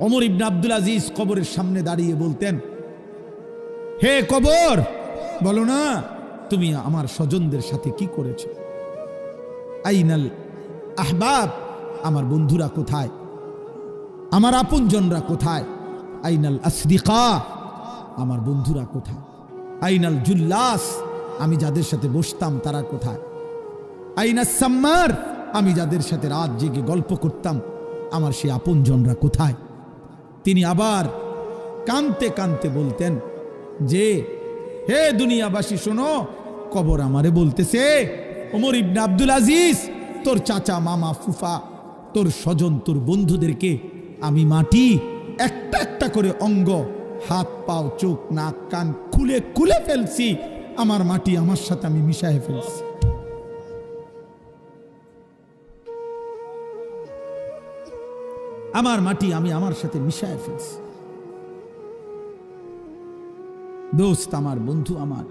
ওমর ইবনে আব্দুল আজিজ কবরের সামনে দাঁড়িয়ে বলতেন, হে কবর, বলো না তুমি আমার স্বজনদের সাথে কি করেছো? আইনাল আহবাব, আমার বন্ধুরা কোথায়, আমার আপনজনরা কোথায়? আইনাল আসদিকা, আমার বন্ধুরা কোথায়? আইনাল জুল্লাস, আমি যাদের সাথে বসতাম তারা কোথায়? আইনাস সাম্মার, আমি যাদের সাথে রাত জেগে গল্প করতাম আমার সেই আপনজনরা কোথায়? তিনি আবার কানতে কানতে বলতেন যে, হে দুনিয়াবাসী শোনো, কবর আমারে বলতেছে, ওমর ইবনে আব্দুল আজিজ, তোর চাচা, মামা, ফুফা, তোর স্বজন, তোর বন্ধুদেরকে আমি মাটি একটা একটা করে অঙ্গ, হাত, পাও, চোখ, নাক, কান খুলে খুলে ফেলছি। আমার মাটি আমার সাথে আমি মিশায় ফেলছি। আমার মাটি আমি আমার সাথে মিশায় ফেলছি। দোস্ত আমার, বন্ধু আমার,